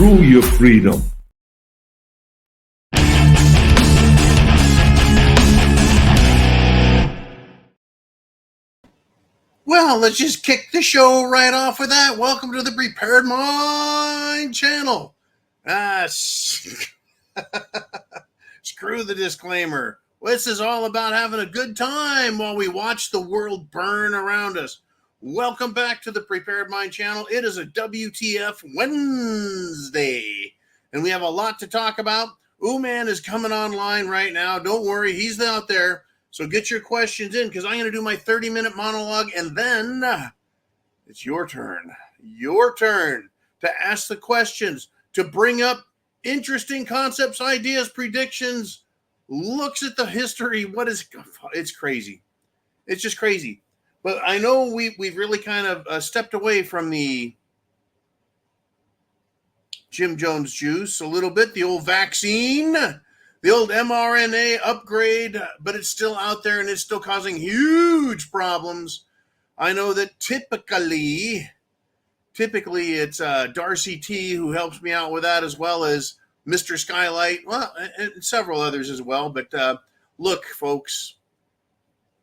Screw your freedom. Well, let's just kick the show right off with that. Welcome to the Prepared Mind channel. Screw the disclaimer. This is all about having a good time while we watch the world burn around us. Welcome back to the Prepared Mind channel. It is a WTF Wednesday, and we have a lot to talk about. Man is coming online right now. Don't worry, he's out there. So get your questions in, because I'm going to do my 30-minute monologue, and then it's your turn. Your turn to ask the questions, to bring up interesting concepts, ideas, predictions, looks at the history. It's crazy. It's just crazy. But I know we've really kind of stepped away from the Jim Jones juice a little bit, the old vaccine, the old mRNA upgrade, but it's still out there and it's still causing huge problems. I know that typically it's Darcy T who helps me out with that, as well as Mr. Skylight, well, and several others as well. But look, folks,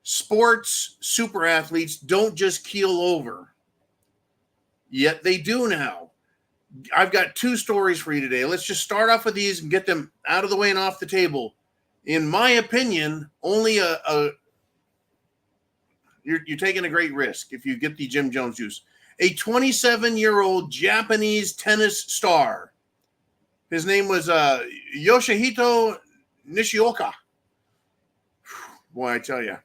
sports super athletes don't just keel over. Yet they do now. I've got two stories for you today. Let's just start off with these and get them out of the way and off the table. In my opinion, only you're taking a great risk if you get the Jim Jones juice. A 27-year-old Japanese tennis star. His name was Yoshihito Nishioka. Boy, I tell you,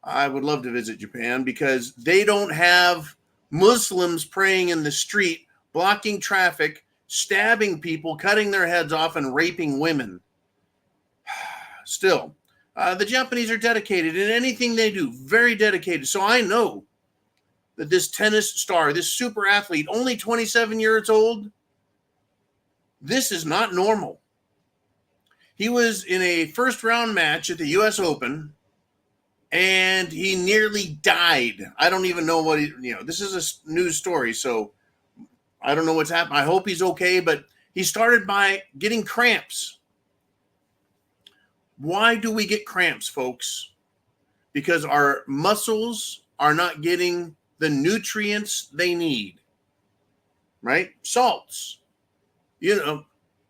I would love to visit Japan, because they don't have Muslims praying in the street, blocking traffic, stabbing people, cutting their heads off, and raping women. Still, the Japanese are dedicated in anything they do, very dedicated. So I know that this tennis star, this super athlete, only 27 years old, this is not normal. He was in a first-round match at the U.S. Open, and he nearly died. I don't even know what this is a news story, so I don't know what's happened. I hope he's okay, but he started by getting cramps. Why do we get cramps, folks? Because our muscles are not getting the nutrients they need, right? Salts,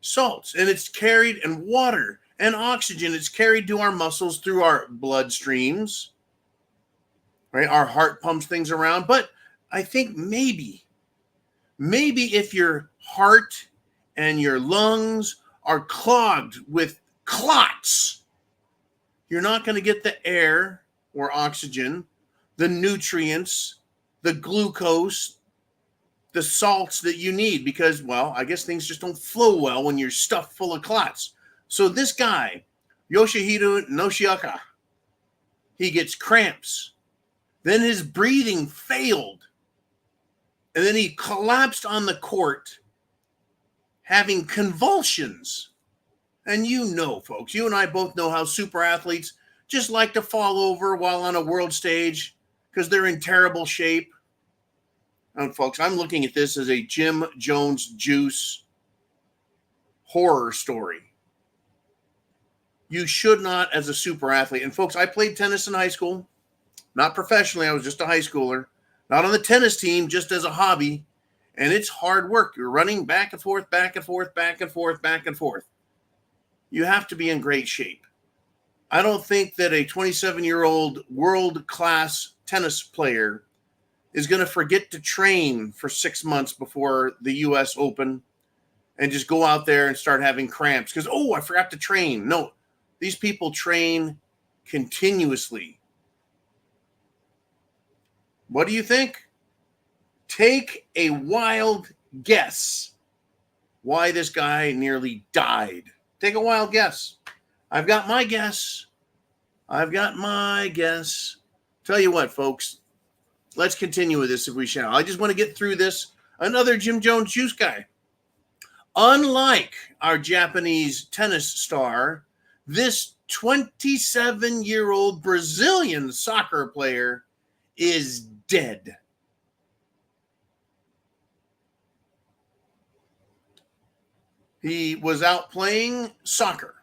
salts, and it's carried, and water and oxygen, it's carried to our muscles through our blood streams, right? Our heart pumps things around. But I think maybe if your heart and your lungs are clogged with clots, you're not going to get the air or oxygen, the nutrients, the glucose, the salts that you need, because, well, I guess things just don't flow well when you're stuffed full of clots. So this guy, Yoshihito Nishioka, he gets cramps. Then his breathing failed. And then he collapsed on the court, having convulsions. And folks, you and I both know how super athletes just like to fall over while on a world stage because they're in terrible shape. And folks, I'm looking at this as a Jim Jones juice horror story. You should not, as a super athlete. And folks, I played tennis in high school, not professionally. I was just a high schooler. Not on the tennis team, just as a hobby. And it's hard work. You're running back and forth, back and forth, back and forth, back and forth. You have to be in great shape. I don't think that a 27-year-old world-class tennis player is going to forget to train for 6 months before the U.S. Open and just go out there and start having cramps because, I forgot to train. No, these people train continuously. What do you think? Take a wild guess why this guy nearly died. Take a wild guess. I've got my guess. Tell you what, folks, let's continue with this if we shall. I just want to get through this. Another Jim Jones juice guy. Unlike our Japanese tennis star, this 27-year-old Brazilian soccer player is dead. He was out playing soccer.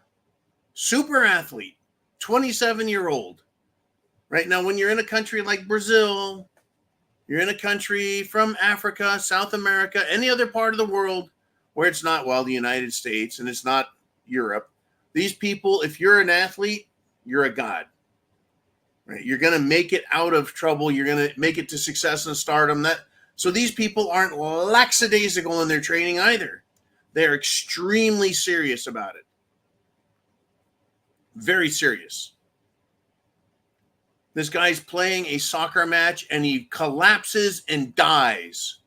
Super athlete, 27-year-old. Right now, when you're in a country like Brazil, you're in a country from Africa, South America, any other part of the world where it's not, well, the United States and it's not Europe. These people, if you're an athlete, you're a god. Right? You're going to make it out of trouble. You're going to make it to success and stardom. So these people aren't lackadaisical in their training either. They're extremely serious about it. Very serious. This guy's playing a soccer match and he collapses and dies.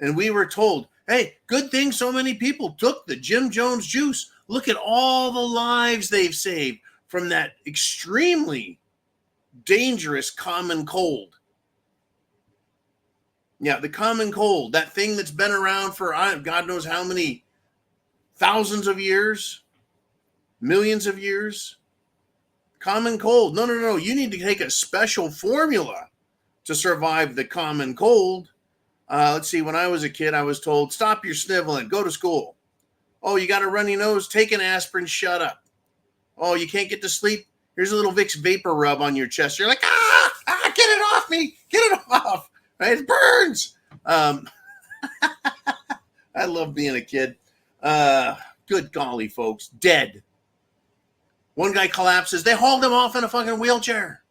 And we were told, hey, good thing so many people took the Jim Jones juice. Look at all the lives they've saved from that extremely dangerous common cold. Yeah, the common cold, that thing that's been around for God knows how many thousands of years, millions of years. Common cold. No. You need to take a special formula to survive the common cold. Let's see. When I was a kid, I was told, stop your sniveling, go to school. Oh, you got a runny nose? Take an aspirin, shut up. Oh, you can't get to sleep? Here's a little Vicks vapor rub on your chest. You're like, get it off me. Get it off. Right? It burns. I love being a kid. Good golly, folks. Dead. One guy collapses. They hauled him off in a fucking wheelchair.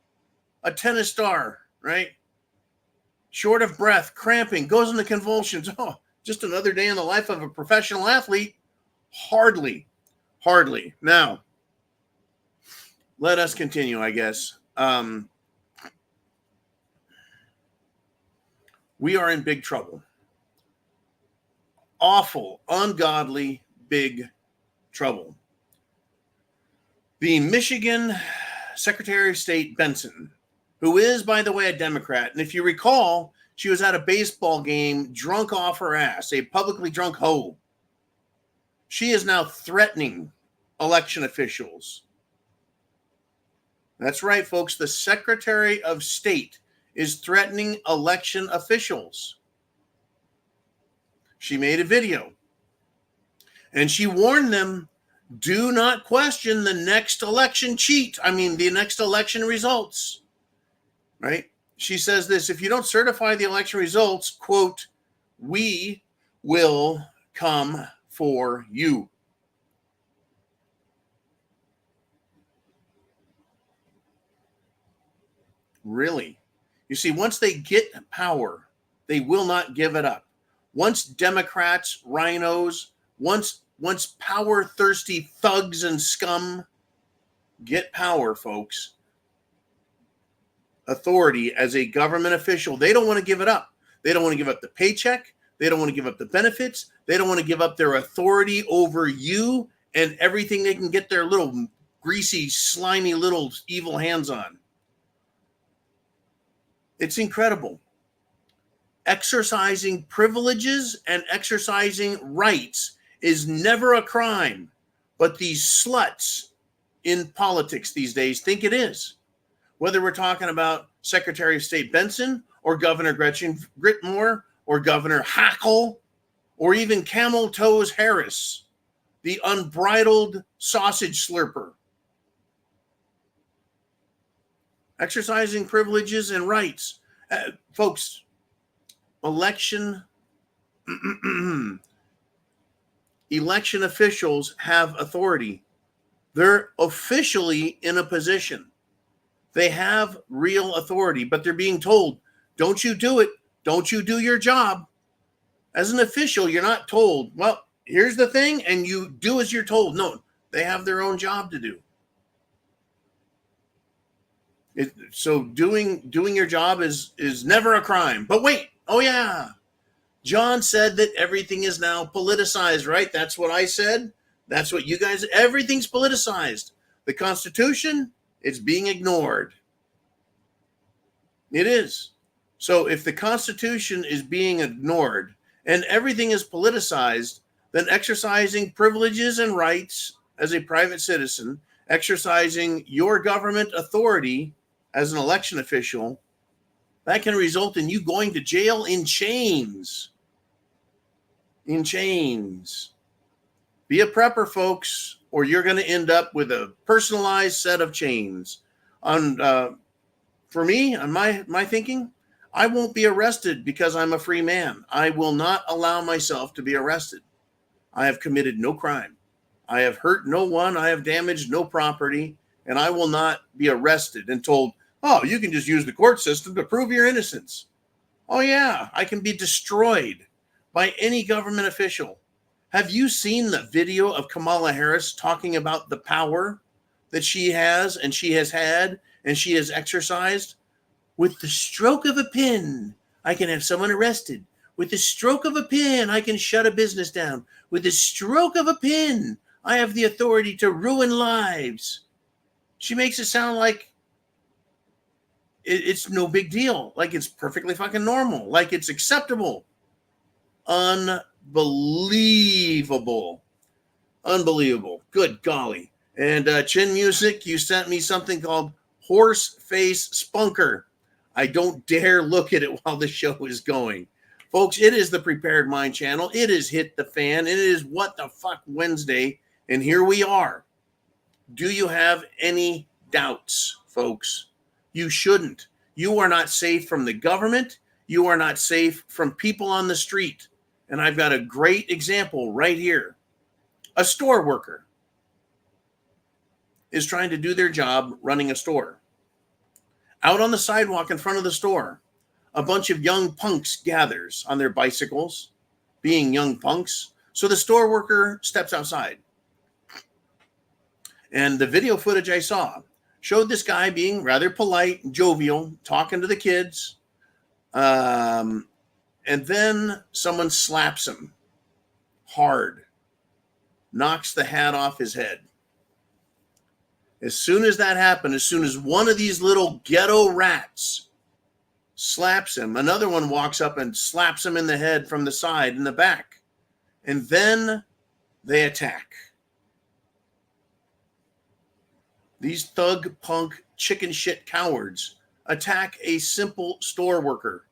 A tennis star, right? Short of breath, cramping, goes into convulsions. Oh, just another day in the life of a professional athlete? Hardly. Now, let us continue, I guess. We are in big trouble. Awful, ungodly, big trouble. The Michigan Secretary of State Benson, who is, by the way, a Democrat, and if you recall, she was at a baseball game drunk off her ass, a publicly drunk hoe. She is now threatening election officials. That's right, folks. The Secretary of State is threatening election officials. She made a video, and she warned them, do not question the next election the next election results, right? She says this, if you don't certify the election results, quote, we will come for you. Really? You see, once they get power, they will not give it up. Once Democrats, rhinos, once power-thirsty thugs and scum get power, folks, authority as a government official, they don't want to give it up. They don't want to give up the paycheck. They don't want to give up the benefits. They don't want to give up their authority over you and everything they can get their little greasy, slimy, little evil hands on. It's incredible. Exercising privileges and exercising rights is never a crime, but these sluts in politics these days think it is. Whether we're talking about Secretary of State Benson or Governor Gretchen Whitmer or Governor Hackle or even Camel Toes Harris, the unbridled sausage slurper. Exercising privileges and rights. Folks, election officials have authority. They're officially in a position. They have real authority, but they're being told, don't you do it. Don't you do your job. As an official, you're not told, well, here's the thing, and you do as you're told. No, they have their own job to do. So doing your job is never a crime. But wait, oh yeah, John said that everything is now politicized, right? That's what I said. That's what you guys, everything's politicized. The Constitution, it's being ignored. It is. So if the Constitution is being ignored and everything is politicized, then exercising privileges and rights as a private citizen, exercising your government authority as an election official, that can result in you going to jail in chains. In chains. Be a prepper, folks, or you're going to end up with a personalized set of chains. For me, on my thinking, I won't be arrested because I'm a free man. I will not allow myself to be arrested. I have committed no crime. I have hurt no one. I have damaged no property, and I will not be arrested and told, oh, you can just use the court system to prove your innocence. Oh, yeah, I can be destroyed by any government official. Have you seen the video of Kamala Harris talking about the power that she has and she has had and she has exercised? With the stroke of a pen, I can have someone arrested. With the stroke of a pen, I can shut a business down. With the stroke of a pen, I have the authority to ruin lives. She makes it sound like it's no big deal, like it's perfectly fucking normal, like it's acceptable. Unbelievable. Good golly. And Chin Music, you sent me something called Horse Face Spunker. I don't dare look at it while the show is going. Folks, it is the Prepared Mind channel. It is Hit the Fan. It is What the Fuck Wednesday. And here we are. Do you have any doubts, folks? You shouldn't. You are not safe from the government. You are not safe from people on the street. And I've got a great example right here. A store worker is trying to do their job running a store. Out on the sidewalk in front of the store, a bunch of young punks gathers on their bicycles, being young punks. So the store worker steps outside. And the video footage I saw showed this guy being rather polite and jovial, talking to the kids. And then someone slaps him hard, knocks the hat off his head. As soon as that happened, as soon as one of these little ghetto rats slaps him, another one walks up and slaps him in the head from the side and the back. And then they attack. These thug, punk, chicken shit cowards attack a simple store worker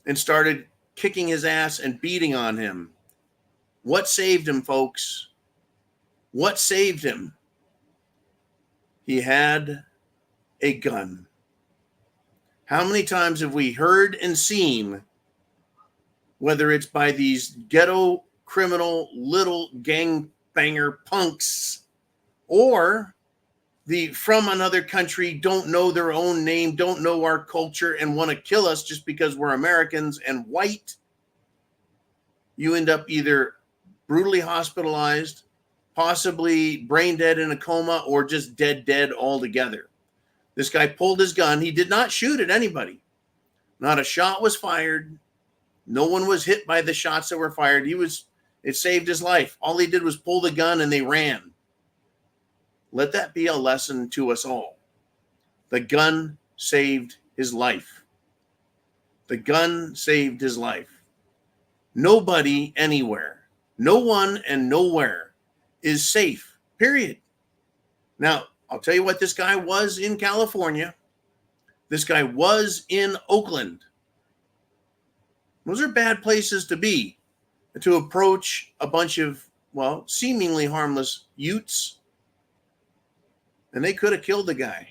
and started kicking his ass and beating on him. What saved him, folks? What saved him? He had a gun. How many times have we heard and seen, whether it's by these ghetto criminal little gangbanger punks or the from another country, don't know their own name, don't know our culture, and want to kill us just because we're Americans and white? You end up either brutally hospitalized, possibly brain dead in a coma, or just dead altogether. This guy pulled his gun. He did not shoot at anybody. Not a shot was fired. No one was hit by the shots that were fired. It saved his life. All he did was pull the gun and they ran. Let that be a lesson to us all. The gun saved his life. The gun saved his life. Nobody anywhere, no one and nowhere is safe, period. Now, I'll tell you what, this guy was in California. This guy was in Oakland. Those are bad places to be, to approach a bunch of, well, seemingly harmless Utes. And they could have killed the guy.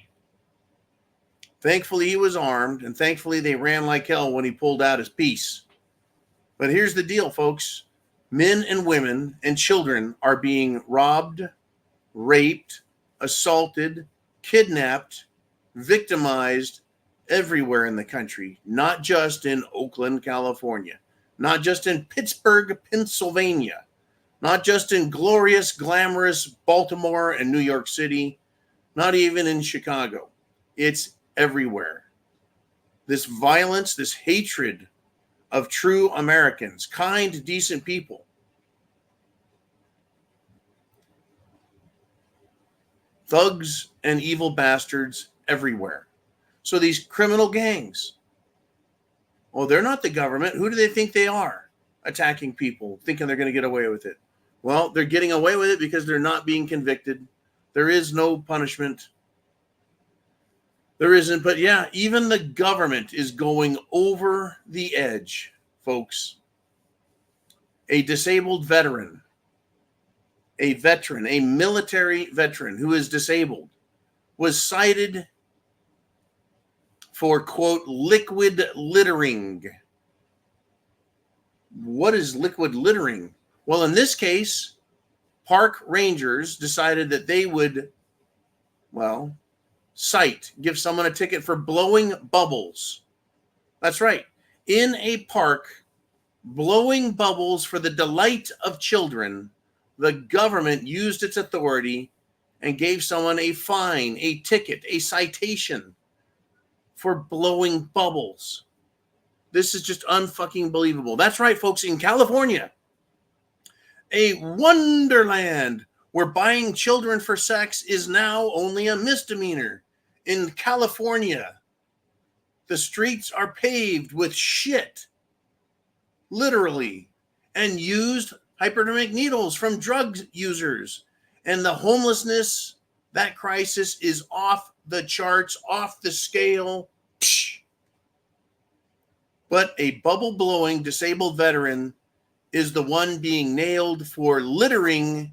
Thankfully, he was armed, and thankfully they ran like hell when he pulled out his piece. But here's the deal, folks. Men and women and children are being robbed, raped, assaulted, kidnapped, victimized everywhere in the country, not just in Oakland, California, not just in Pittsburgh, Pennsylvania, not just in glorious, glamorous Baltimore and New York City, not even in Chicago. It's everywhere. This violence, this hatred of true Americans, kind, decent people. Thugs and evil bastards everywhere. So these criminal gangs, well, they're not the government. Who do they think they are? Attacking people, thinking they're going to get away with it. Well, they're getting away with it because they're not being convicted. There is no punishment. There isn't, but yeah, even the government is going over the edge, folks. A disabled veteran a veteran, a military veteran who is disabled, was cited for, quote, liquid littering. What is liquid littering? Well, in this case, park rangers decided that they would, well, give someone a ticket for blowing bubbles. That's right. In a park, blowing bubbles for the delight of children, the government used its authority and gave someone a fine, a ticket, a citation for blowing bubbles. This is just unfucking believable. That's right, folks. In California, a wonderland where buying children for sex is now only a misdemeanor. In California, the streets are paved with shit, literally, and used hypodermic needles from drug users. And the homelessness, that crisis is off the charts, off the scale. Psh. But a bubble-blowing disabled veteran is the one being nailed for littering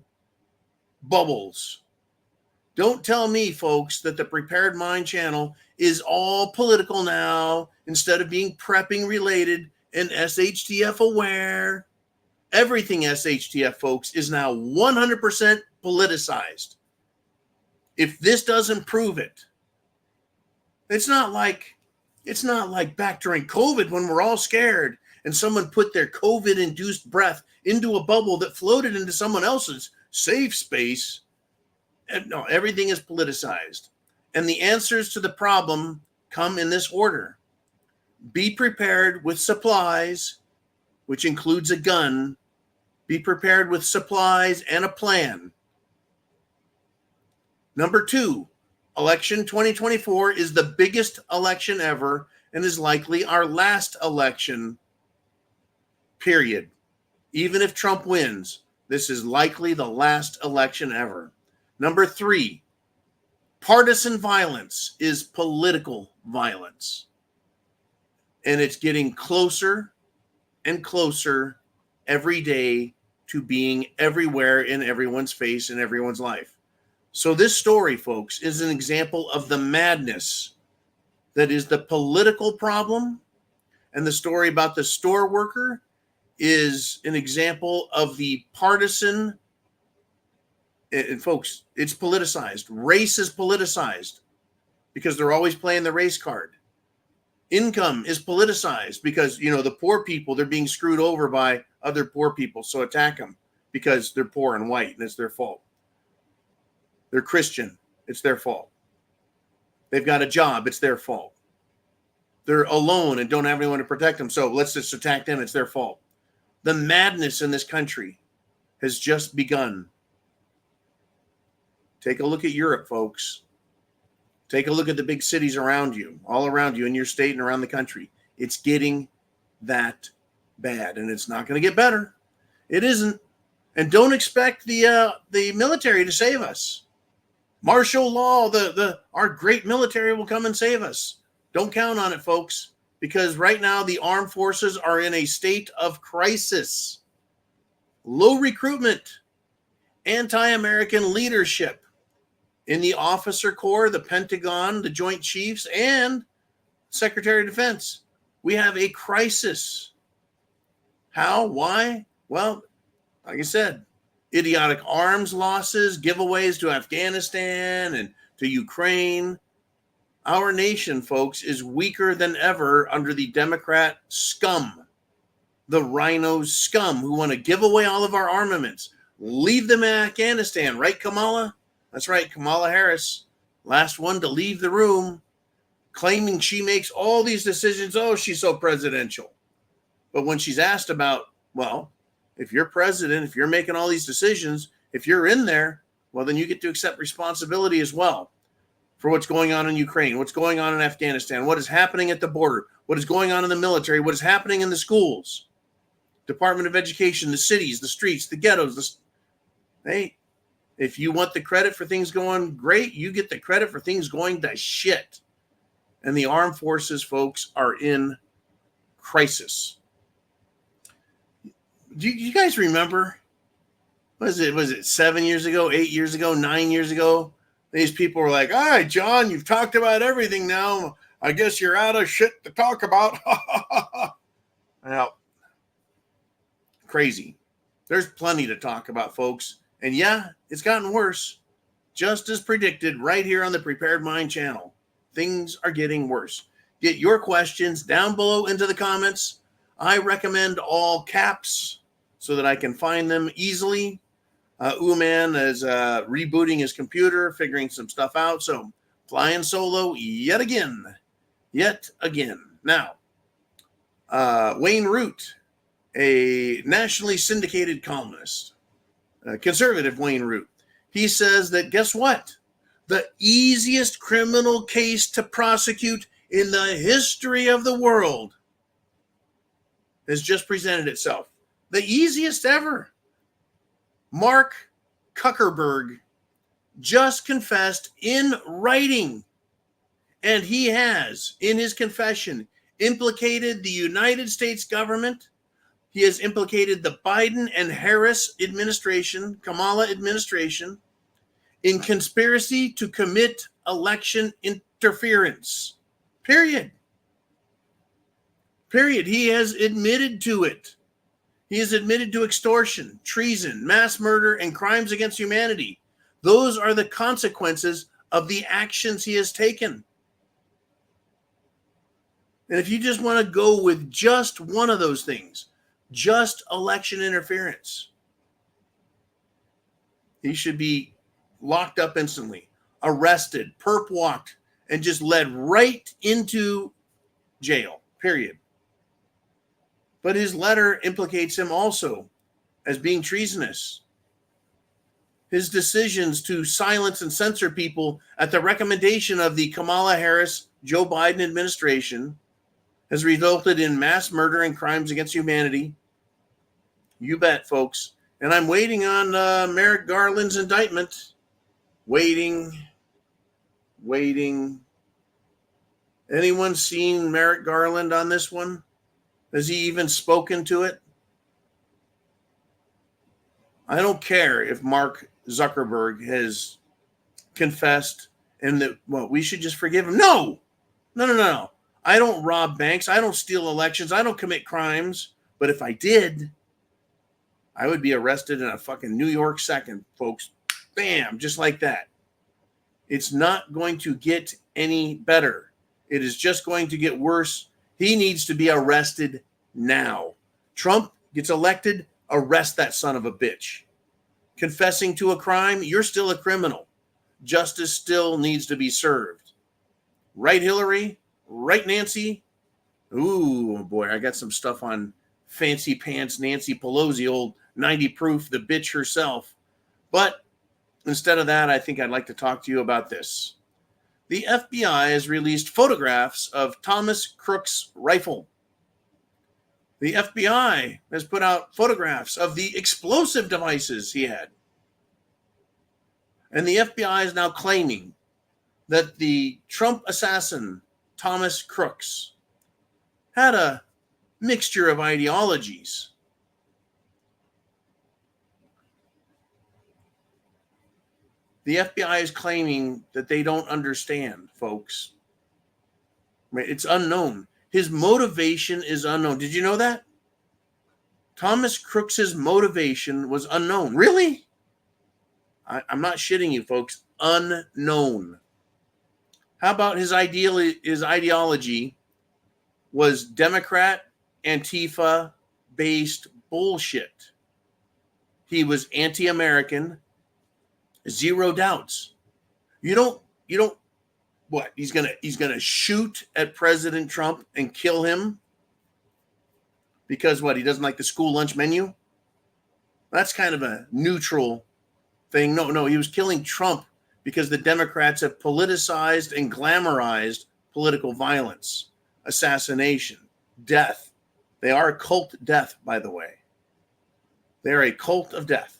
bubbles. Don't tell me, folks, that the Prepared Mind channel is all political now instead of being prepping related and SHTF aware. Everything SHTF, folks, is now 100% politicized. If this doesn't prove it, it's not like back during COVID when we're all scared and someone put their COVID-induced breath into a bubble that floated into someone else's safe space. No, everything is politicized. And the answers to the problem come in this order. Be prepared with supplies, which includes a gun. Be prepared with supplies and a plan. Number 2, election 2024 is the biggest election ever and is likely our last election, period. Even if Trump wins, this is likely the last election ever. Number 3, partisan violence is political violence. And it's getting closer and closer every day to being everywhere in everyone's face in everyone's life. So this story, folks, is an example of the madness that is the political problem. And the story about the store worker is an example of the partisan. And folks, it's politicized. Race is politicized because they're always playing the race card. Income is politicized because, the poor people, they're being screwed over by other poor people. So attack them because they're poor and white and it's their fault. They're Christian. It's their fault. They've got a job. It's their fault. They're alone and don't have anyone to protect them. So let's just attack them. It's their fault. The madness in this country has just begun. Take a look at Europe, folks. Take a look at the big cities around you, all around you in your state and around the country. It's getting that bad, and it's not going to get better. It isn't. And don't expect the military to save us. Martial law, our great military will come and save us. Don't count on it, folks, because right now the armed forces are in a state of crisis. Low recruitment, anti-American leadership in the officer corps, the Pentagon, the Joint Chiefs, and Secretary of Defense. We have a crisis. How? Why? Well, like I said, idiotic arms losses, giveaways to Afghanistan and to Ukraine. Our nation, folks, is weaker than ever under the Democrat scum, the rhino scum who want to give away all of our armaments, leave them in Afghanistan. Right, Kamala? That's right, Kamala Harris, last one to leave the room, claiming she makes all these decisions. Oh, she's so presidential. But when she's asked about, well, if you're president, if you're making all these decisions, if you're in there, well, then you get to accept responsibility as well for what's going on in Ukraine, what's going on in Afghanistan, what is happening at the border, what is going on in the military, what is happening in the schools, Department of Education, the cities, the streets, the ghettos. Hey, if you want the credit for things going great, you get the credit for things going to shit. And the armed forces, folks, are in crisis. Do you guys remember Was it 7 years ago, 8 years ago, 9 years ago? These people were like, all right, John, you've talked about everything now. I guess you're out of shit to talk about. Well, crazy. There's plenty to talk about, folks. And yeah, it's gotten worse. Just as predicted right here on the Prepared Mind channel. Things are getting worse. Get your questions down below into the comments. I recommend all caps so that I can find them easily. Uman is rebooting his computer, figuring some stuff out. So flying solo yet again. Now, Wayne Root, a nationally syndicated columnist, conservative Wayne Root, he says that, guess what? The easiest criminal case to prosecute in the history of the world has just presented itself. The easiest ever. Mark Zuckerberg just confessed in writing, and he has, in his confession, implicated the United States government. He has implicated the Biden and Harris administration, Kamala administration, in conspiracy to commit election interference. Period. He has admitted to it. He has admitted to extortion, treason, mass murder, and crimes against humanity. Those are the consequences of the actions he has taken. And if you just want to go with just one of those things, just election interference, he should be locked up instantly, arrested, perp walked, and just led right into jail, period. But his letter implicates him also as being treasonous. His decisions to silence and censor people at the recommendation of the Kamala Harris, Joe Biden administration has resulted in mass murder and crimes against humanity. You bet, folks. And I'm waiting on Merrick Garland's indictment. Waiting. Anyone seen Merrick Garland on this one? Has he even spoken to it? I don't care if Mark Zuckerberg has confessed and that, well, we should just forgive him. No. I don't rob banks. I don't steal elections. I don't commit crimes. But if I did, I would be arrested in a fucking New York second, folks. Bam, just like that. It's not going to get any better. It is just going to get worse. He needs to be arrested now. Trump gets elected, arrest that son of a bitch. Confessing to a crime, you're still a criminal. Justice still needs to be served. Right, Hillary? Right, Nancy? Ooh, boy, I got some stuff on fancy pants Nancy Pelosi, old 90 proof, the bitch herself. But instead of that, I think I'd like to talk to you about this. The FBI has released photographs of Thomas Crook's rifle. The FBI has put out photographs of the explosive devices he had. And the FBI is now claiming that the Trump assassin, Thomas Crooks, had a mixture of ideologies. The FBI is claiming that they don't understand, folks. It's unknown. His motivation is unknown. Did you know that? Thomas Crooks' motivation was unknown. Really? I'm not shitting you, folks. Unknown. How about his ideology was Democrat, Antifa-based bullshit. He was anti-American. Zero doubts. You don't what? He's gonna shoot at President Trump and kill him because what? He doesn't like the school lunch menu? That's kind of a neutral thing. No, he was killing Trump because the Democrats have politicized and glamorized political violence, assassination, death. They are a cult of death, by the way. They're a cult of death.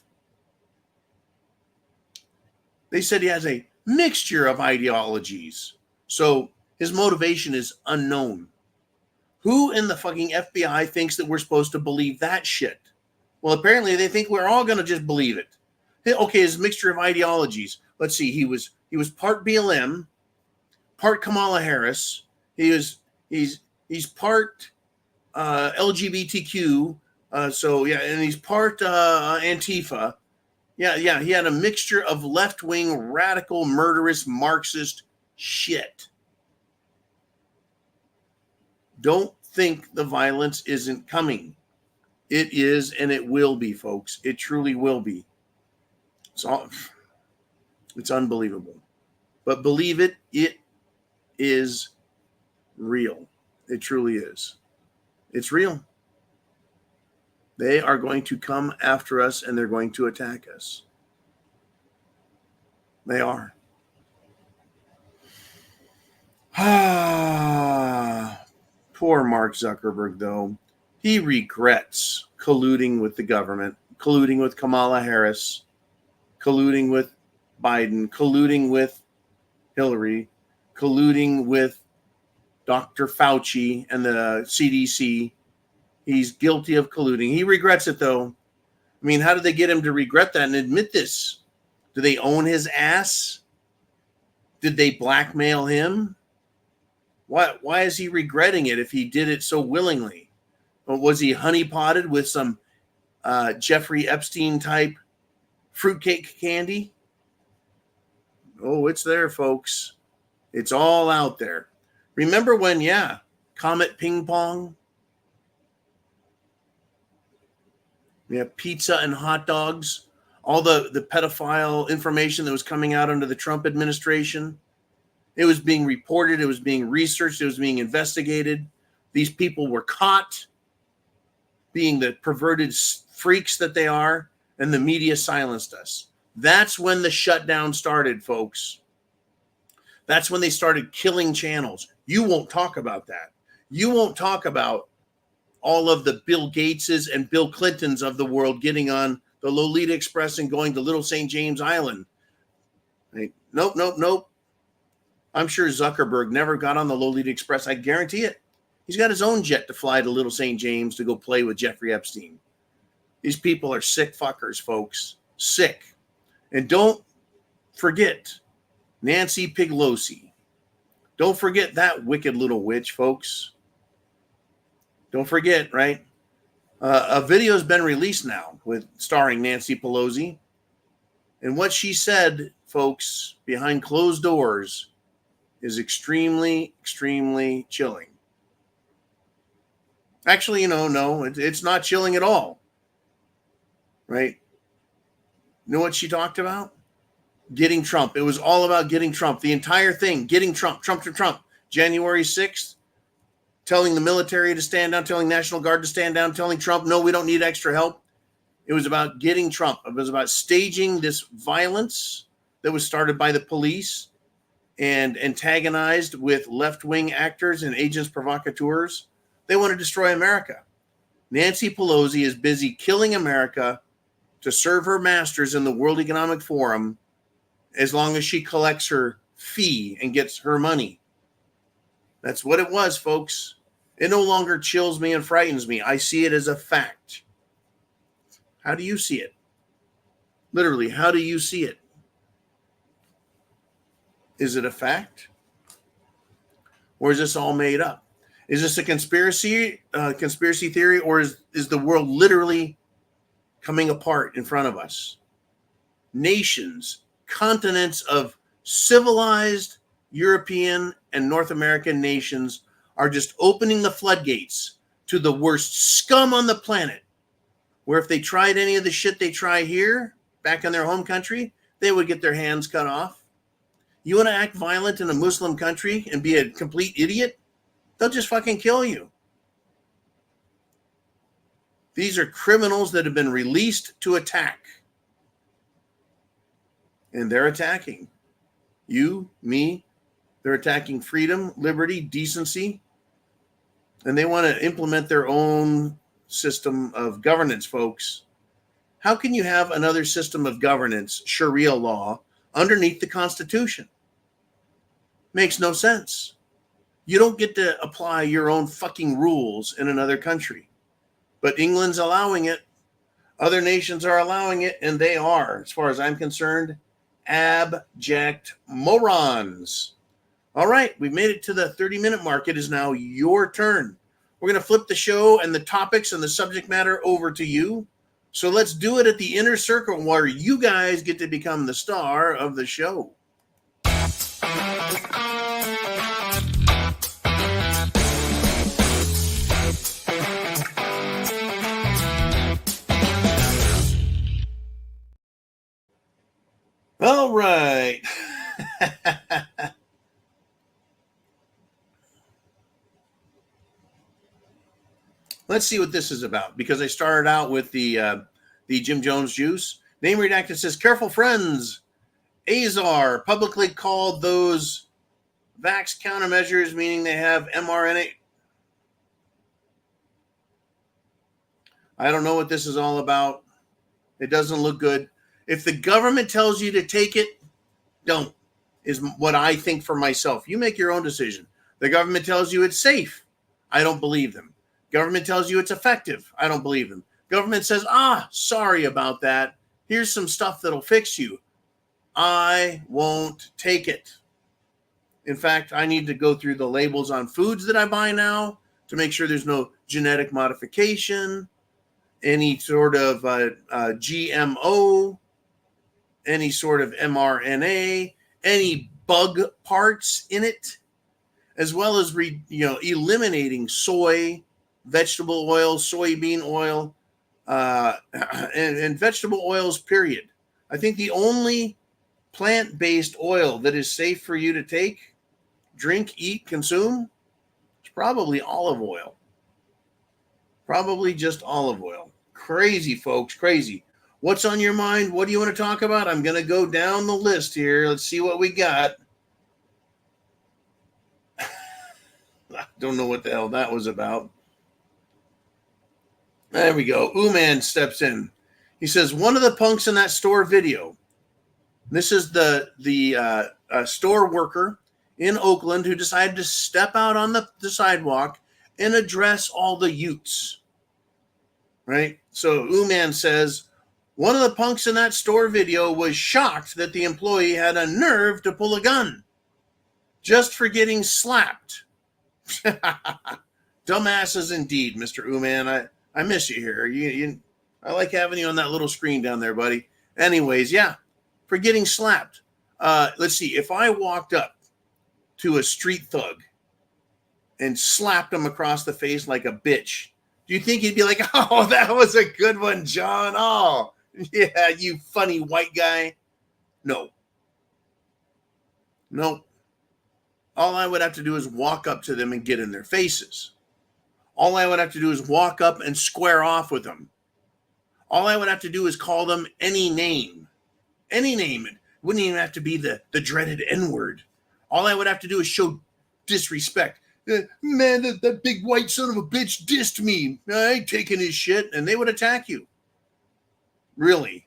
They said he has a mixture of ideologies. So his motivation is unknown. Who in the fucking FBI thinks that we're supposed to believe that shit? Well, apparently they think we're all going to just believe it. Okay, his mixture of ideologies. Let's see. He was part BLM, part Kamala Harris. He's part LGBTQ. So yeah, and he's part Antifa. Yeah. He had a mixture of left-wing, radical, murderous, Marxist shit. Don't think the violence isn't coming. It is, and it will be, folks. It truly will be. It's unbelievable. But believe it, it is real. It truly is. It's real. They are going to come after us and they're going to attack us. They are. Poor Mark Zuckerberg, though. He regrets colluding with the government, colluding with Kamala Harris, colluding with Biden, colluding with Hillary, colluding with Dr. Fauci and the CDC. He's guilty of colluding. He regrets it, though. I mean, how did they get him to regret that and admit this? Do they own his ass? Did they blackmail him? Why is he regretting it if he did it so willingly? Or was he honeypotted with some Jeffrey Epstein type fruitcake candy? Oh, it's there, folks. It's all out there. Remember when, Comet Ping Pong? We have pizza and hot dogs. All the pedophile information that was coming out under the Trump administration. It was being reported. It was being researched. It was being investigated. These people were caught being the perverted freaks that they are, and the media silenced us. That's when the shutdown started, folks. That's when they started killing channels. You won't talk about that. You won't talk about all of the Bill Gateses and Bill Clintons of the world getting on the Lolita Express and going to Little St. James Island. Right? Nope. I'm sure Zuckerberg never got on the Lolita Express. I guarantee it. He's got his own jet to fly to Little St. James to go play with Jeffrey Epstein. These people are sick fuckers, folks. Sick. And don't forget Nancy Pelosi. Don't forget that wicked little witch, folks. Don't forget, right? A video has been released now with starring Nancy Pelosi. And what she said, folks, behind closed doors is extremely, extremely chilling. Actually, no, it's not chilling at all. Right? You know what she talked about? Getting Trump. It was all about getting Trump. The entire thing, getting Trump. January 6th, telling the military to stand down, telling National Guard to stand down, telling Trump, no, we don't need extra help. It was about getting Trump. It was about staging this violence that was started by the police and antagonized with left-wing actors and agents provocateurs. They want to destroy America. Nancy Pelosi is busy killing America to serve her masters in the World Economic Forum as long as she collects her fee and gets her money. That's what it was, folks. It no longer chills me and frightens me. I see it as a fact. How do you see it? Literally, how do you see it? Is it a fact? Or is this all made up? Is this a conspiracy theory, or is the world literally coming apart in front of us? Nations, continents of civilized European and North American nations are just opening the floodgates to the worst scum on the planet, where if they tried any of the shit they try here, back in their home country, they would get their hands cut off. You want to act violent in a Muslim country and be a complete idiot? They'll just fucking kill you. These are criminals that have been released to attack. And they're attacking you, me. They're attacking freedom, liberty, decency. And they want to implement their own system of governance, folks. How can you have another system of governance, Sharia law, underneath the Constitution? Makes no sense. You don't get to apply your own fucking rules in another country. But England's allowing it. Other nations are allowing it, and they are, as far as I'm concerned, abject morons. All right, we've made it to the 30-minute mark. It is now your turn. We're going to flip the show and the topics and the subject matter over to you. So let's do it at the inner circle where you guys get to become the star of the show. All right. Let's see what this is about, because I started out with the Jim Jones juice. Name redacted says, careful friends. Azar publicly called those vax countermeasures, meaning they have mRNA. I don't know what this is all about. It doesn't look good. If the government tells you to take it, don't, is what I think for myself. You make your own decision. The government tells you it's safe. I don't believe them. Government tells you it's effective. I don't believe them. Government says, sorry about that. Here's some stuff that'll fix you. I won't take it. In fact, I need to go through the labels on foods that I buy now to make sure there's no genetic modification, any sort of GMO, any sort of mRNA, any bug parts in it, as well as eliminating soy, vegetable oil, soybean oil, and vegetable oils, period. I think the only plant-based oil that is safe for you to take, drink, eat, consume is probably olive oil. Probably just olive oil. Crazy, folks, crazy. What's on your mind? What do you want to talk about? I'm going to go down the list here. Let's see what we got. I don't know what the hell that was about. There we go. Ooman steps in. He says, one of the punks in that store video. This is the store worker in Oakland who decided to step out on the sidewalk and address all the Utes. Right? So Ooman says, one of the punks in that store video was shocked that the employee had a nerve to pull a gun just for getting slapped. Dumbasses indeed, Mr. Ooman. I miss you here. I like having you on that little screen down there, buddy. Anyways, yeah, for getting slapped. Let's see. If I walked up to a street thug and slapped him across the face like a bitch, do you think he'd be like, oh, that was a good one, John? Oh, yeah, you funny white guy. No. All I would have to do is walk up to them and get in their faces. All I would have to do is walk up and square off with them. All I would have to do is call them any name. Any name. It wouldn't even have to be the dreaded N-word. All I would have to do is show disrespect. Man, that big white son of a bitch dissed me. I ain't taking his shit. And they would attack you. Really.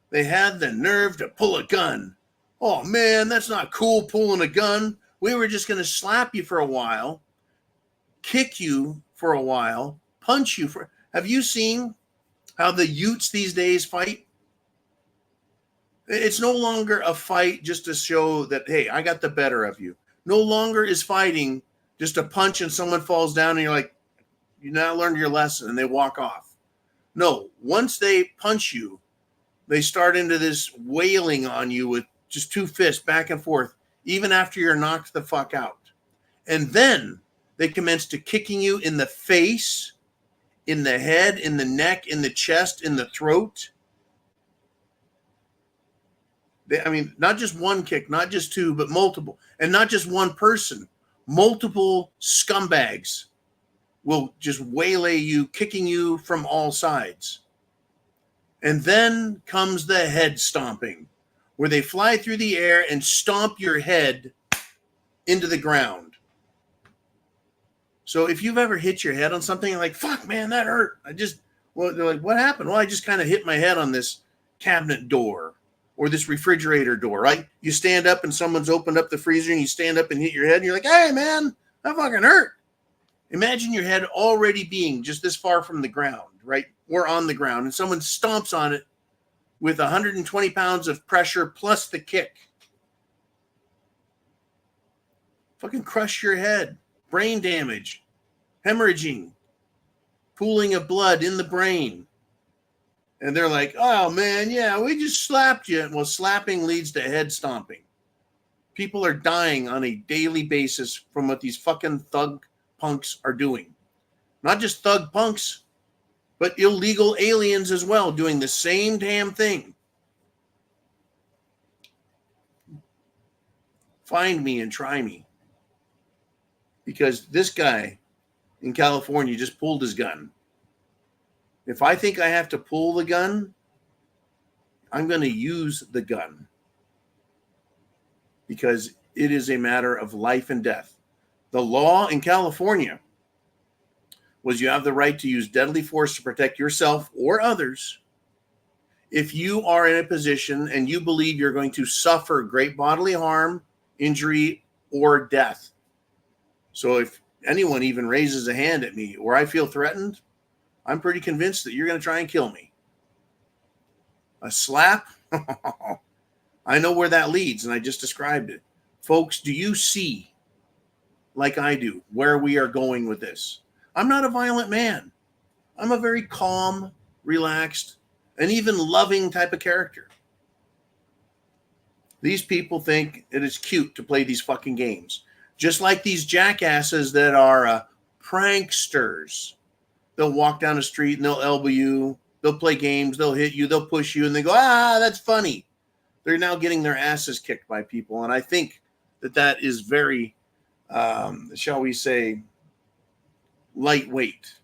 They had the nerve to pull a gun. Oh, man, that's not cool, pulling a gun. We were just going to slap you for a while, kick you for a while, punch you for... Have you seen how the Utes these days fight? It's no longer a fight just to show that, hey, I got the better of you. No longer is fighting just a punch and someone falls down and you're like, you now learned your lesson, and they walk off. No, once they punch you, they start into this wailing on you with just two fists back and forth, even after you're knocked the fuck out. And then they commence to kicking you in the face, in the head, in the neck, in the chest, in the throat. Not just one kick, not just two, but multiple. And not just one person. Multiple scumbags will just waylay you, kicking you from all sides. And then comes the head stomping, where they fly through the air and stomp your head into the ground. So if you've ever hit your head on something, you're like, fuck, man, that hurt. They're like, what happened? Well, I just kind of hit my head on this cabinet door or this refrigerator door, right? You stand up and someone's opened up the freezer and you stand up and hit your head and you're like, hey, man, that fucking hurt. Imagine your head already being just this far from the ground, right? Or on the ground, and someone stomps on it with 120 pounds of pressure plus the kick. Fucking crush your head. Brain damage. Hemorrhaging. Pooling of blood in the brain. And they're like, oh, man, yeah, we just slapped you. Well, slapping leads to head stomping. People are dying on a daily basis from what these fucking thug punks are doing. Not just thug punks, but illegal aliens as well, doing the same damn thing. Find me and try me. Because this guy in California just pulled his gun. If I think I have to pull the gun, I'm going to use the gun. Because it is a matter of life and death. The law in California was you have the right to use deadly force to protect yourself or others if you are in a position and you believe you're going to suffer great bodily harm, injury, or death. So if anyone even raises a hand at me or I feel threatened, I'm pretty convinced that you're going to try and kill me. A slap? I know where that leads, and I just described it. Folks, do you see, like I do, where we are going with this? I'm not a violent man. I'm a very calm, relaxed, and even loving type of character. These people think it is cute to play these fucking games. Just like these jackasses that are pranksters. They'll walk down the street and they'll elbow you. They'll play games. They'll hit you. They'll push you. And they go, that's funny. They're now getting their asses kicked by people. And I think that is very, shall we say, lightweight.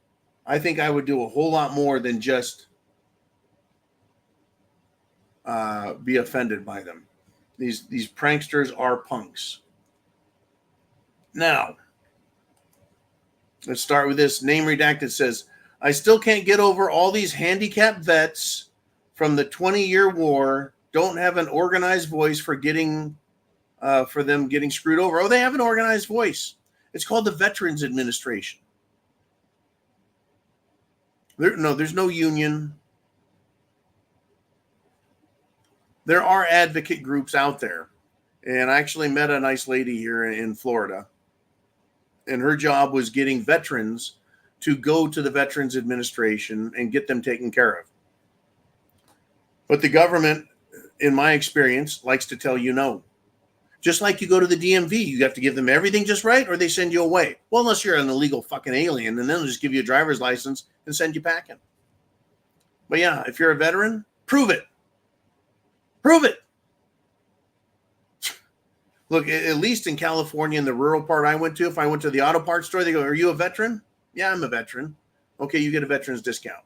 I think I would do a whole lot more than just be offended by them. These pranksters are punks. Now, let's start with this. Name redacted says, I still can't get over all these handicapped vets from the 20-year war don't have an organized voice for them getting screwed over. Oh, they have an organized voice. It's called the Veterans Administration. There's no union. There are advocate groups out there. And I actually met a nice lady here in Florida. And her job was getting veterans to go to the Veterans Administration and get them taken care of. But the government, in my experience, likes to tell you no. Just like you go to the DMV, you have to give them everything just right or they send you away. Well, unless you're an illegal fucking alien, and then they'll just give you a driver's license and send you packing. But yeah, if you're a veteran, prove it. Prove it. Look, at least in California, in the rural part I went to, if I went to the auto parts store, they go, are you a veteran? Yeah, I'm a veteran. Okay, you get a veteran's discount.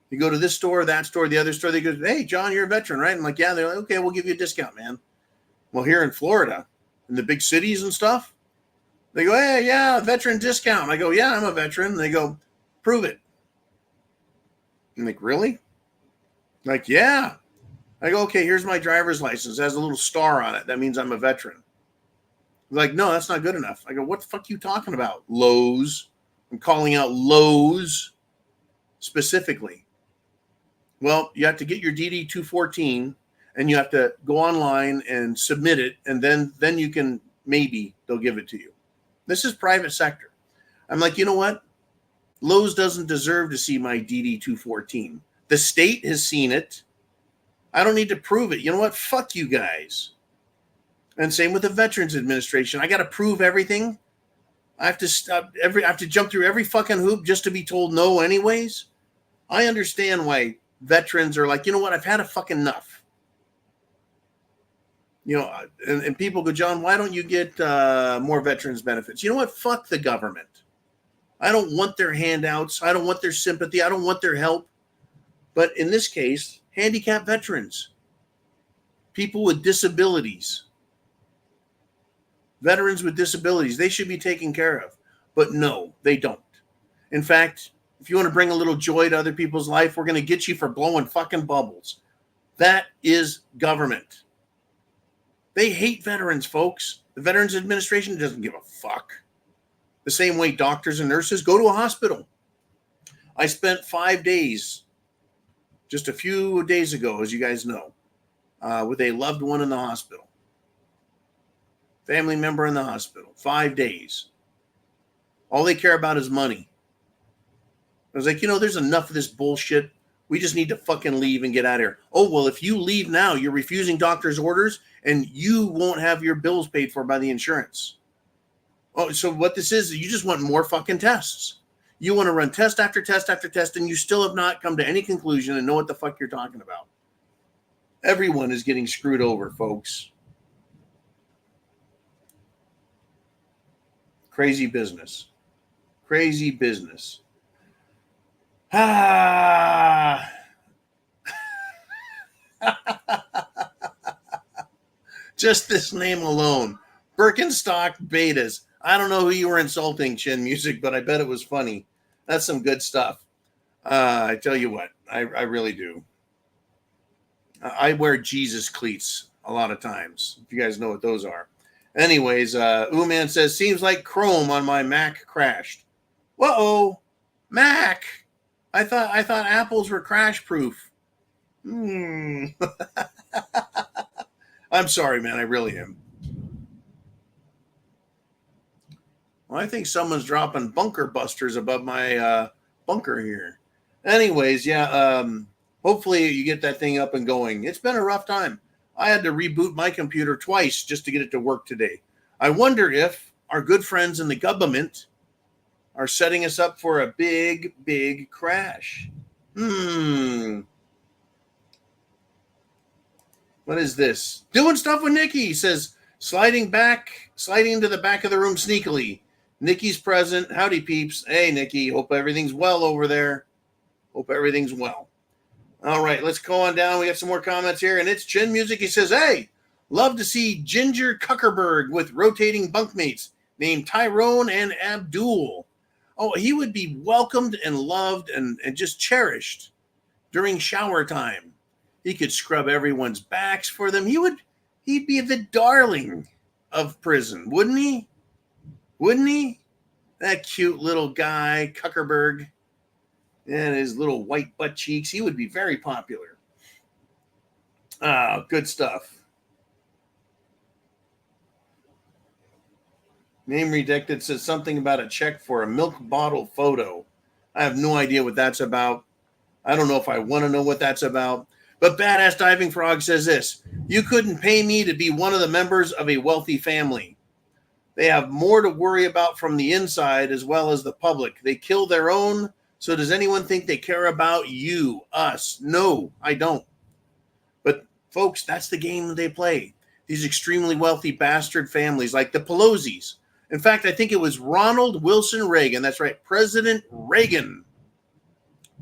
You go to this store, that store, the other store, they go, hey, John, you're a veteran, right? I'm like, yeah. They're like, okay, we'll give you a discount, man. Well, here in Florida, in the big cities and stuff, they go, hey, yeah, veteran discount. I go, yeah, I'm a veteran. They go, prove it. I'm like, really? Like, yeah. I go, okay, here's my driver's license. It has a little star on it. That means I'm a veteran. Like, no, that's not good enough. I go, what the fuck are you talking about? Lowe's. I'm calling out Lowe's specifically. Well, you have to get your DD-214 and you have to go online and submit it. And then you can, maybe they'll give it to you. This is private sector. I'm like, you know what? Lowe's doesn't deserve to see my DD-214. The state has seen it. I don't need to prove it. You know what? Fuck you guys. And same with the Veterans Administration. I got to prove everything. I have to jump through every fucking hoop just to be told no anyways. I understand why veterans are like, you know what? I've had a fucking enough. You know, and people go, John, why don't you get more veterans benefits? You know what? Fuck the government. I don't want their handouts. I don't want their sympathy. I don't want their help. But in this case, handicapped veterans, people with disabilities, veterans with disabilities, they should be taken care of. But no, they don't. In fact, if you want to bring a little joy to other people's life, we're going to get you for blowing fucking bubbles. That is government. They hate veterans, folks. The Veterans Administration doesn't give a fuck. The same way doctors and nurses go to a hospital. I spent 5 days, just a few days ago, as you guys know, with a loved one in the hospital. Family member in the hospital. 5 days. All they care about is money. I was like, there's enough of this bullshit. We just need to fucking leave and get out of here. Oh, well, if you leave now, you're refusing doctor's orders and you won't have your bills paid for by the insurance. Oh, so what this is, you just want more fucking tests. You want to run test after test after test, and you still have not come to any conclusion and know what the fuck you're talking about. Everyone is getting screwed over, folks. Crazy business. Crazy business. Just this name alone. Birkenstock betas. I don't know who you were insulting, Chin Music, but I bet it was funny. That's some good stuff. I tell you what, I really do. I wear Jesus cleats a lot of times, if you guys know what those are. Anyways, Ooman says, seems like Chrome on my Mac crashed. Whoa, Mac. I thought Apples were crash proof. I'm sorry, man. I really am. Well, I think someone's dropping bunker busters above my bunker here. Anyways, yeah, hopefully you get that thing up and going. It's been a rough time. I had to reboot my computer twice just to get it to work today. I wonder if our good friends in the government are setting us up for a big, big crash. What is this? Doing stuff with Nikki. He says, sliding into the back of the room sneakily. Nikki's present. Howdy, peeps. Hey, Nikki. Hope everything's well over there. Hope everything's well. All right, let's go on down. We got some more comments here, and it's Chin Music. He says, hey, love to see Ginger Kuckerberg with rotating bunkmates named Tyrone and Abdul. Oh, he would be welcomed and loved and just cherished during shower time. He could scrub everyone's backs for them. He'd be the darling of prison, wouldn't he? Wouldn't he? That cute little guy, Kuckerberg, and his little white butt cheeks. He would be very popular. Good stuff. Name Redacted says something about a check for a milk bottle photo. I have no idea what that's about. I don't know if I want to know what that's about. But Badass Diving Frog says this. You couldn't pay me to be one of the members of a wealthy family. They have more to worry about from the inside as well as the public. They kill their own. So does anyone think they care about you, us? No, I don't. But folks, that's the game they play. These extremely wealthy bastard families like the Pelosi's. In fact, I think it was Ronald Wilson Reagan. That's right. President Reagan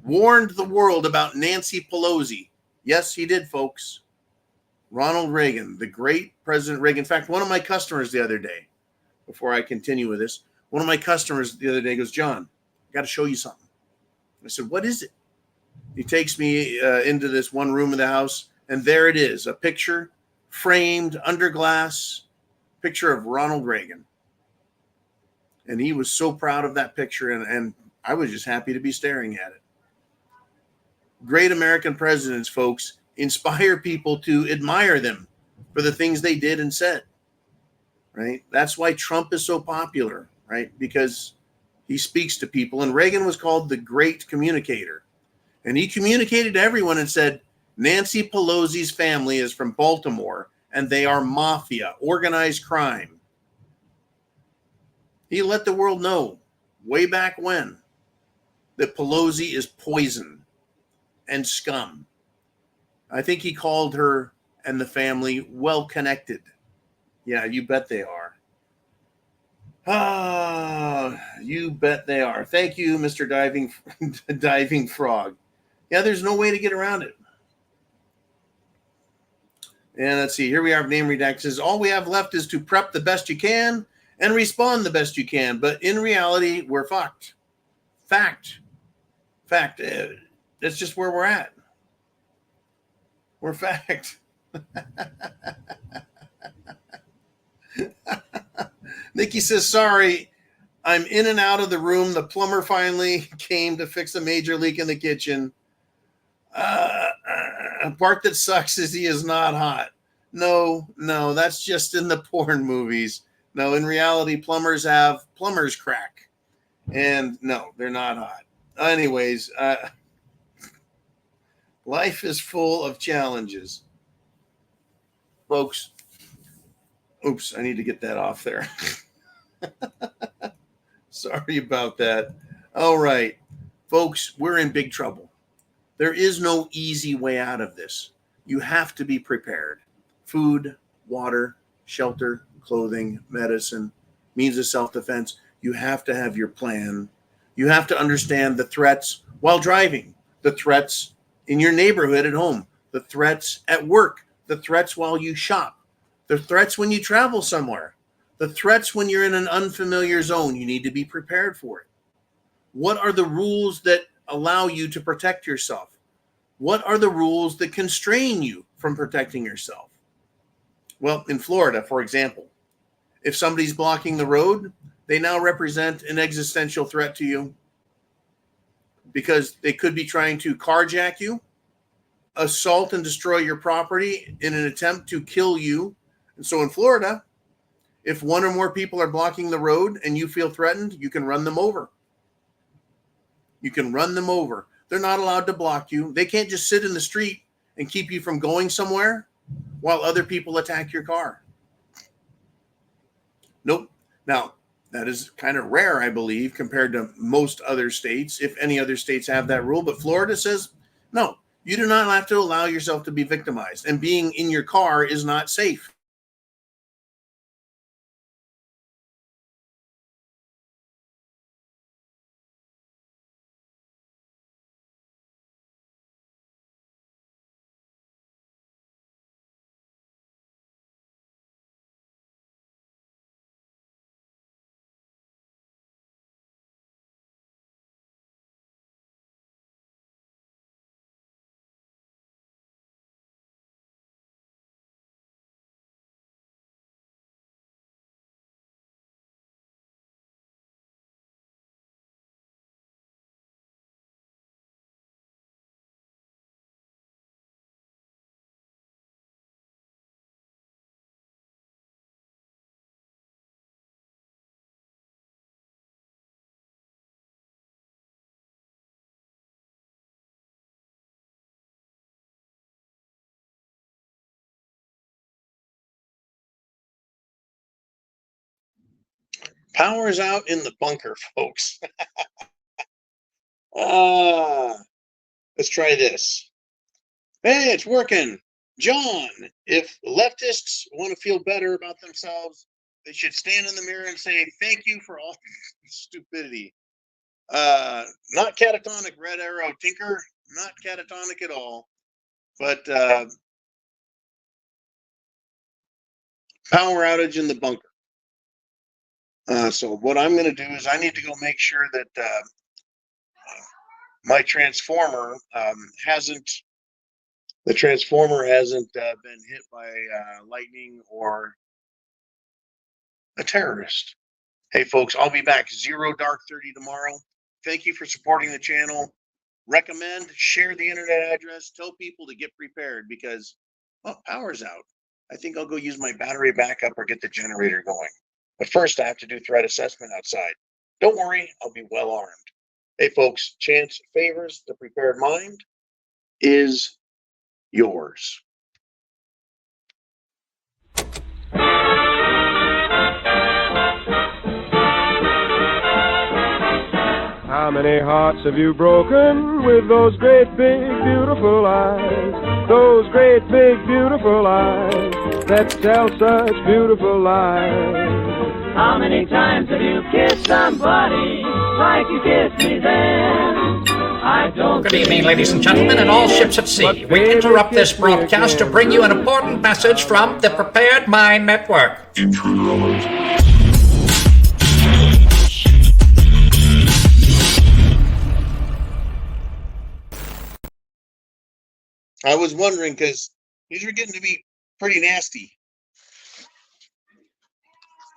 warned the world about Nancy Pelosi. Yes, he did, folks. Ronald Reagan, the great President Reagan. In fact, one of my customers the other day, before I continue with this, one of my customers the other day goes, John, I got to show you something. I said, what is it? He takes me into this one room of the house, and there it is, a picture framed under glass, picture of Ronald Reagan. And he was so proud of that picture, and I was just happy to be staring at it. Great American presidents, folks, inspire people to admire them for the things they did and said, right? That's why Trump is so popular, right? Because he speaks to people, and Reagan was called the great communicator. And he communicated to everyone and said, Nancy Pelosi's family is from Baltimore, and they are mafia, organized crime. He let the world know way back when that Pelosi is poison and scum. I think he called her and the family well-connected. Yeah, you bet they are. You bet they are. Thank you, Mr. Diving Frog. Yeah, there's no way to get around it. And let's see. Here we are. Name Redacted says, all we have left is to prep the best you can and respond the best you can. But in reality, we're fucked. Fact. That's just where we're at. We're fact. Nikki says, sorry, I'm in and out of the room. The plumber finally came to fix a major leak in the kitchen. A part that sucks is he is not hot. No, that's just in the porn movies. No, in reality, plumbers have plumber's crack. And no, they're not hot. Anyways, life is full of challenges. Folks, oops, I need to get that off there. Sorry about that. All right, folks, we're in big trouble. There is no easy way out of this. You have to be prepared. Food, water, shelter, clothing, medicine, means of self-defense. You have to have your plan. You have to understand the threats while driving, the threats in your neighborhood at home, the threats at work, the threats while you shop, the threats when you travel somewhere, the threats when you're in an unfamiliar zone. You need to be prepared for it. What are the rules that allow you to protect yourself? What are the rules that constrain you from protecting yourself? Well, in Florida, for example, if somebody's blocking the road, they now represent an existential threat to you because they could be trying to carjack you, assault and destroy your property in an attempt to kill you. And so in Florida, if one or more people are blocking the road and you feel threatened, you can run them over. You can run them over. They're not allowed to block you. They can't just sit in the street and keep you from going somewhere while other people attack your car. Nope. Now, that is kind of rare, I believe, compared to most other states, if any other states have that rule. But Florida says, no, you do not have to allow yourself to be victimized. And being in your car is not safe. Power's out in the bunker, folks. Let's try this. Hey, it's working. John, if leftists want to feel better about themselves, they should stand in the mirror and say, thank you for all stupidity. Not catatonic, Red Arrow Tinker. Not catatonic at all. But power outage in the bunker. So what I'm going to do is I need to go make sure that my transformer hasn't been hit by lightning or a terrorist. Hey, folks, I'll be back 0 dark 30 tomorrow. Thank you for supporting the channel. Recommend, share the internet address, tell people to get prepared because, well, power's out. I think I'll go use my battery backup or get the generator going. But first, I have to do threat assessment outside. Don't worry, I'll be well armed. Hey, folks, chance favors the prepared mind is yours. How many hearts have you broken with those great big beautiful eyes? Those great big beautiful eyes that tell such beautiful lies. How many times have you kissed somebody like you kissed me then? I don't. Good evening, ladies and gentlemen, and all ships at sea. We interrupt this broadcast to bring you an important message from the Prepared Mind Network. I was wondering because these are getting to be pretty nasty.